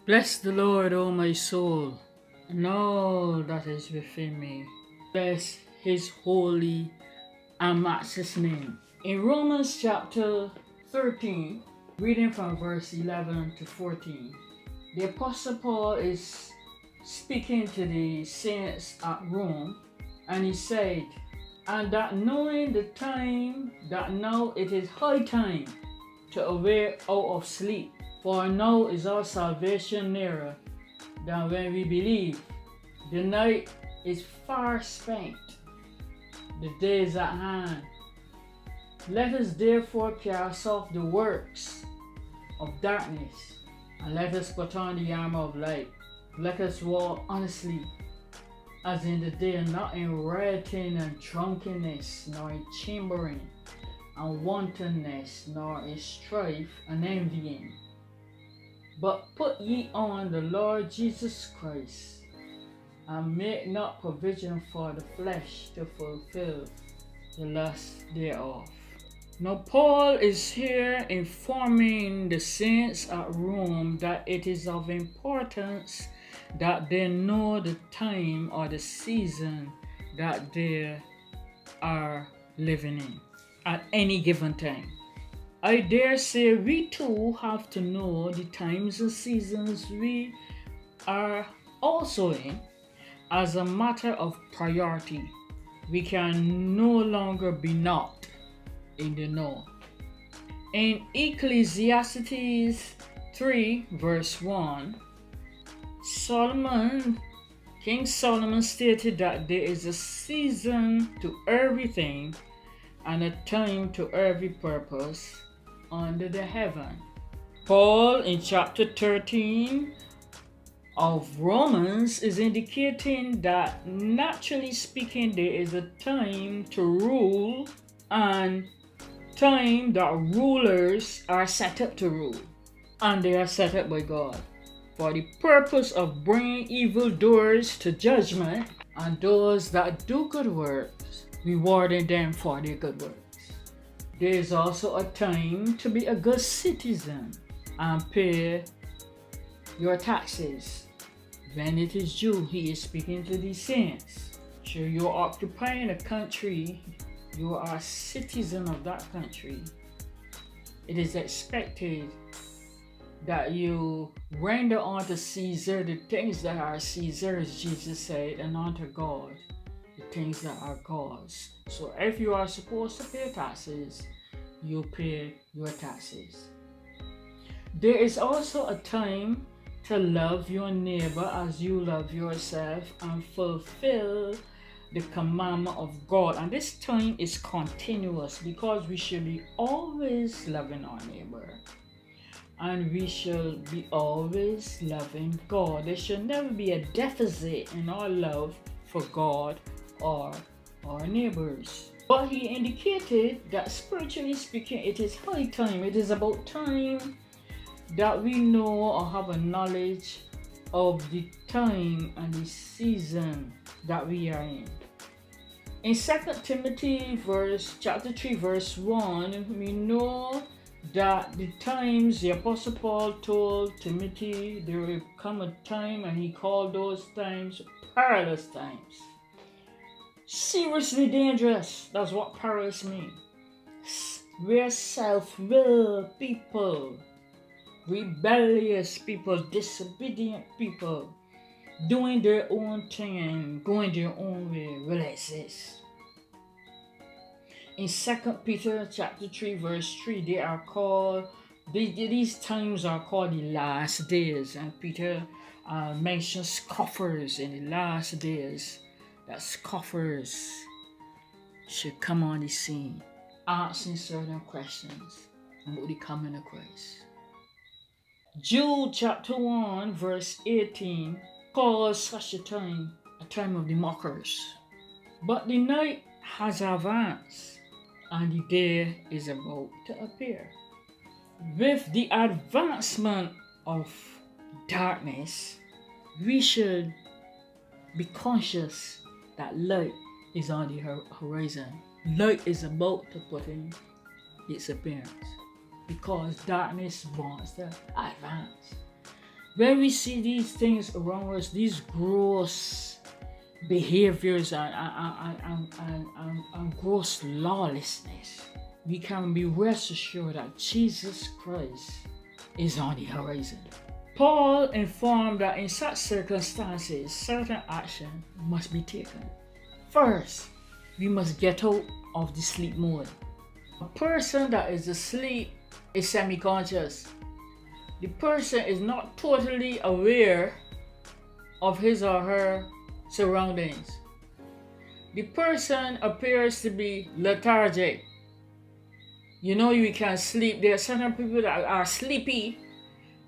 Bless the Lord, O my soul, and all that is within me. Bless his holy and matchless name. In Romans chapter 13, reading from verse 11 to 14, the Apostle Paul is speaking to the saints at Rome, and he said, "And that knowing the time, that now it is high time to awake out of sleep, for now is our salvation nearer than when we believe. The night is far spent, the day is at hand. Let us therefore cast off the works of darkness, and let us put on the armor of light. Let us walk honestly, as in the day, not in rioting and drunkenness, nor in chambering and wantonness, nor in strife and envying. But put ye on the Lord Jesus Christ, and make not provision for the flesh to fulfill the lust thereof." Now Paul is here informing the saints at Rome that it is of importance that they know the time or the season that they are living in at any given time. I dare say we too have to know the times and seasons we are also in as a matter of priority. We can no longer be not in the know. In Ecclesiastes 3 verse 1, King Solomon stated that there is a season to everything and a time to every purpose under the heaven. Paul in chapter 13 of Romans is indicating that naturally speaking there is a time to rule and time that rulers are set up to rule, and they are set up by God for the purpose of bringing evildoers to judgment and those that do good works, rewarding them for their good works. There is also a time to be a good citizen and pay your taxes. When it is JuL, he is speaking to the saints. So you're occupying a country, you are a citizen of that country. It is expected that you render unto Caesar the things that are Caesar's, Jesus said, and unto God the things that are God's. So if you are supposed to pay taxes, you pay your taxes. There is also a time to love your neighbor as you love yourself and fulfill the commandment of God. And this time is continuous because we should be always loving our neighbor. And we should be always loving God. There should never be a deficit in our love for God or our neighbors. But he indicated that spiritually speaking, it is high time. It is about time that we know or have a knowledge of the time and the season that we are in. In 2 Timothy chapter 3 verse 1, we know that the times the Apostle Paul told Timothy there will come a time, and he called those times perilous times. Seriously dangerous. That's what perilous means. Where self-willed people, rebellious people, disobedient people, doing their own thing and going their own way will exist. In 2 Peter chapter 3 verse 3, they are called, these times are called the last days, and Peter mentions scoffers in the last days, that scoffers should come on the scene, asking certain questions about the coming of Christ. Jude chapter 1 verse 18 calls such a time of the mockers. But the night has advanced, and the day is about to appear. With the advancement of darkness, we should be conscious that light is on the horizon. Light is about to put in its appearance because darkness wants to advance. When we see these things around us, these gross behaviors and gross lawlessness, we can be rest assured that Jesus Christ is on the horizon. Paul informed that in such circumstances, certain action must be taken. First, we must get out of the sleep mode. A person that is asleep is semi-conscious. The person is not totally aware of his or her surroundings. The person appears to be lethargic. You know, you can sleep. There are certain people that are sleepy,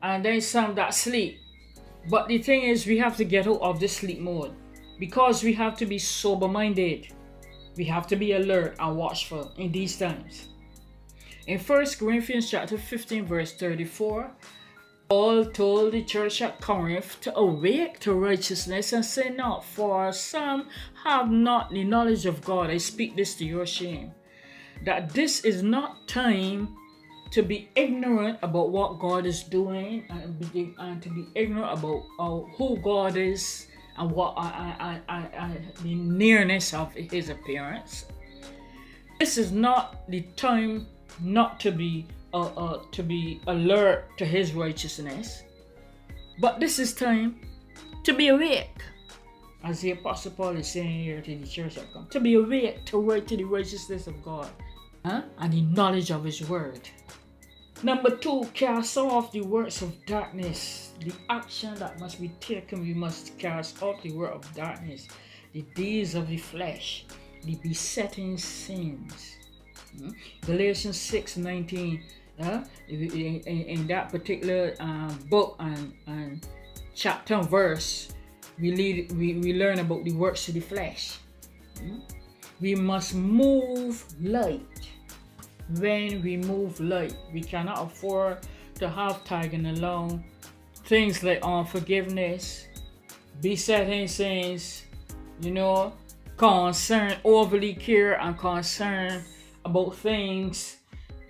and then some that sleep. But the thing is, we have to get out of the sleep mode because we have to be sober-minded. We have to be alert and watchful in these times. In 1 Corinthians chapter 15, verse 34, Paul told the church at Corinth to awake to righteousness and sin not, for some have not the knowledge of God. I speak this to your shame. That this is not time to be ignorant about what God is doing and to be ignorant about who God is and what the nearness of his appearance. This is not the time not to be alert to his righteousness, but this is time to be awake, as the Apostle Paul is saying here to the church of God, to be awake to the righteousness of God and the knowledge of his word. Number 2, cast off the works of darkness. The action that must be taken, we must cast off the work of darkness, the deeds of the flesh, the besetting sins. Galatians 6:19, in that particular book and chapter and verse, we learn about the works of the flesh. We must move light. When we move light, we cannot afford to have tagging along things like unforgiveness, besetting sins, overly care and concern about things.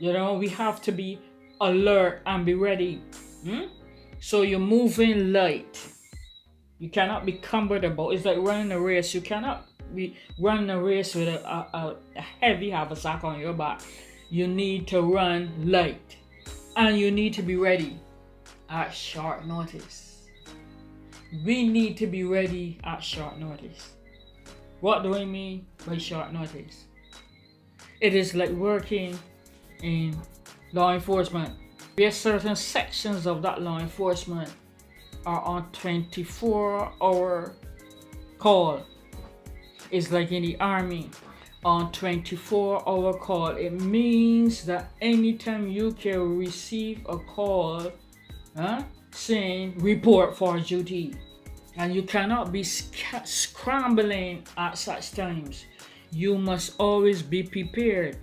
We have to be alert and be ready. So you're moving light. You cannot be cumbered about. It's like running a race. You cannot be running a race with a heavy haversack on your back. You need to run light, and you need to be ready at short notice. We need to be ready at short notice. What do I mean by short notice? It is like working in law enforcement. There are certain sections of that law enforcement are on 24-hour call. It's like in the army. On 24-hour call, it means that anytime you can receive a call saying report for duty, and you cannot be scrambling at such times. You must always be prepared.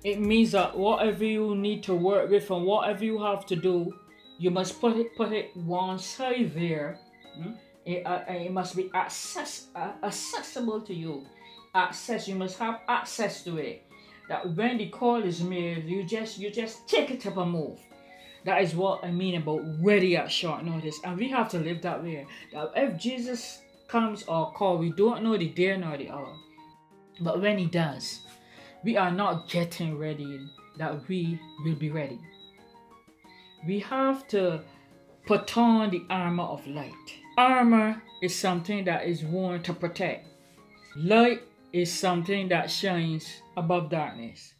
It means that whatever you need to work with and whatever you have to do, you must put it one side there. It must be accessible to you. You must have access to it. That when the call is made, you just take it up and move. That is what I mean about ready at short notice. And we have to live that way. That if Jesus comes or call, we don't know the day nor the hour. But when he does, we are not getting ready that we will be ready. We have to put on the armor of light. Armor is something that is worn to protect. Light is something that shines above darkness.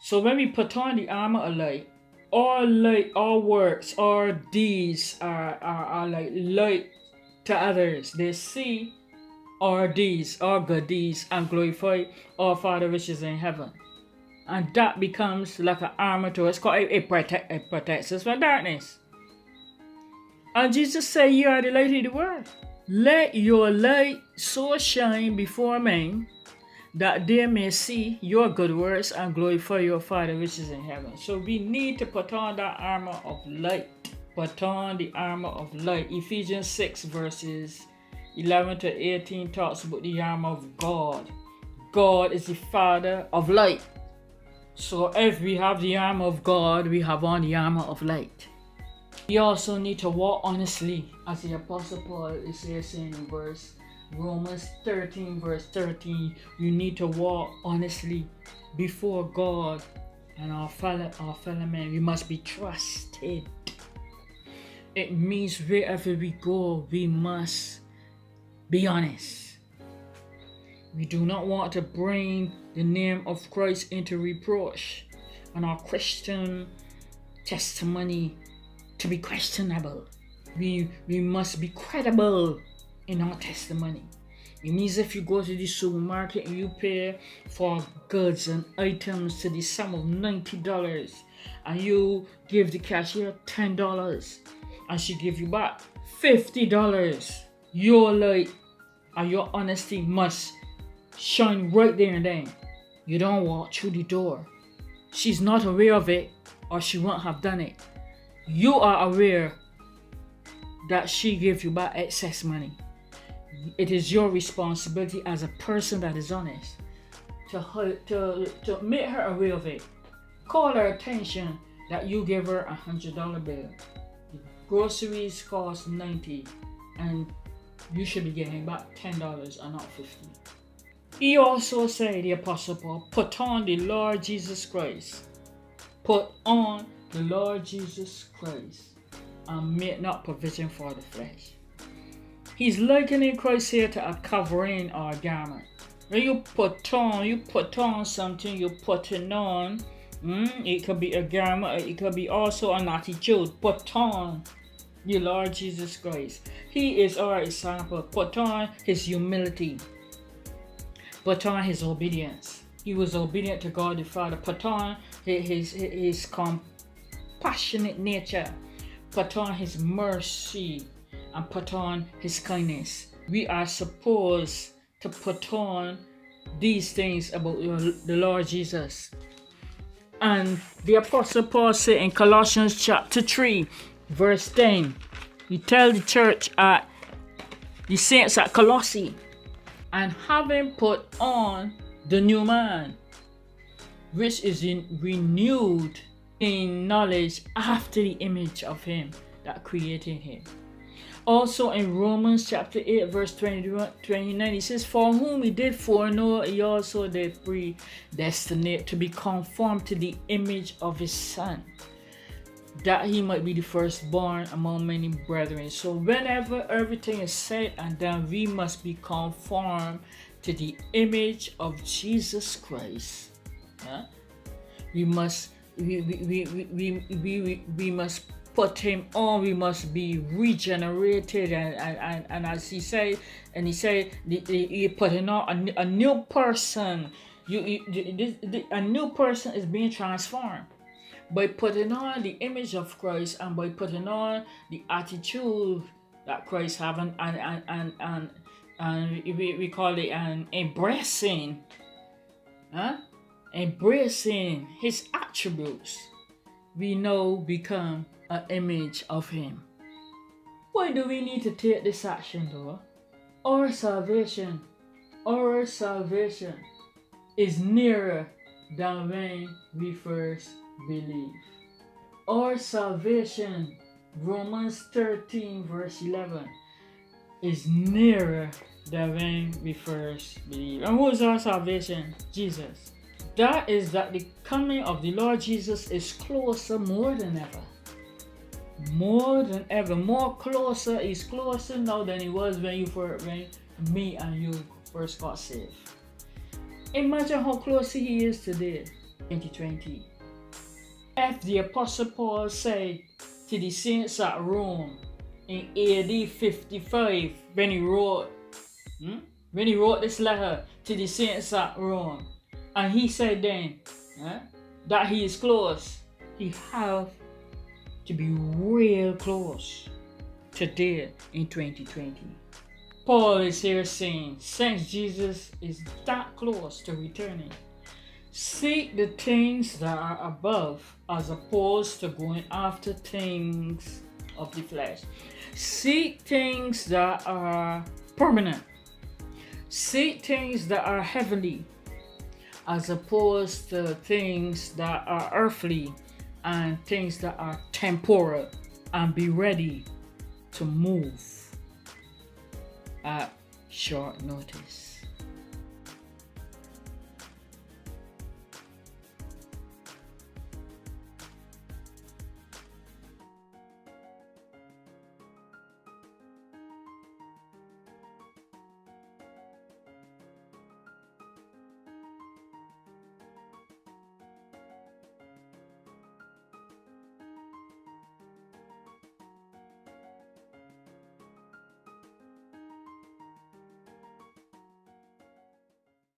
So when we put on the armor of light, all works, all deeds are like light to others. They see our deeds, our good deeds, and glorify our Father which is in heaven. And that becomes like an armor to us. It protects us from darkness. And Jesus said, "You are the light of the world. Let your light so shine before men that they may see your good works and glorify your Father which is in heaven." So we need to put on that armor of light. Put on the armor of light. Ephesians 6 verses 11 to 18 talks about the armor of God. God is the Father of light. So if we have the armor of God, we have on the armor of light. We also need to walk honestly, as the Apostle Paul is here saying in Romans 13, verse 13. You need to walk honestly before God and our fellow men. We must be trusted. It means wherever we go, we must be honest. We do not want to bring the name of Christ into reproach and our Christian testimony to be questionable. We must be credible in our testimony. It means if you go to the supermarket and you pay for goods and items to the sum of $90 and you give the cashier $10 and she give you back $50, your light and your honesty must shine right there and then. You don't walk through the door. She's not aware of it or she won't have done it. You are aware that she gave you back excess money. It is your responsibility as a person that is honest to make her aware of it. Call her attention that you gave her $100 bill. The groceries cost $90 and you should be getting back $10 and not $50. He also said, the Apostle Paul, put on the Lord Jesus Christ. Put on the Lord Jesus Christ and make not provision for the flesh. He's likening Christ here to a covering or a garment. When you put on something, you put it on. It could be a garment, it could be also an attitude. Put on the Lord Jesus Christ. He is our example. Put on his humility. Put on his obedience. He was obedient to God the Father. Put on his compassionate nature. Put on his mercy. And put on his kindness. We are supposed to put on these things about the Lord Jesus. And the Apostle Paul said in Colossians chapter 3, verse 10, he tells the church at the saints at Colossae, and having put on the new man, which is renewed in knowledge after the image of him that created him. Also in Romans chapter 8 verse 29, he says, for whom he did foreknow, he also did predestinate to be conformed to the image of his Son, that he might be the firstborn among many brethren. So whenever everything is said and done, we must be conformed to the image of Jesus Christ. We must put him on. We must be regenerated, and as he said, he putting on a new person. A new person is being transformed by putting on the image of Christ and by putting on the attitude that Christ have, and we call it an embracing, embracing his attributes. We now become an image of him. Why do we need to take this action though? Our salvation is nearer than when we first believe. Our salvation, Romans 13 verse 11, is nearer than when we first believe. And who is our salvation? Jesus. That is that the coming of the Lord Jesus is closer more than ever. More than ever. More closer. He's closer now than he was when me and you first got saved. Imagine how close he is today, 2020. If the Apostle Paul said to the saints at Rome in AD 55, when he wrote this letter to the saints at Rome, and he said then that he is close, he have to be real close today in 2020. Paul is here saying, since Jesus is that close to returning, seek the things that are above as opposed to going after things of the flesh. Seek things that are permanent. Seek things that are heavenly as opposed to things that are earthly and things that are temporal. and be ready to move at short notice.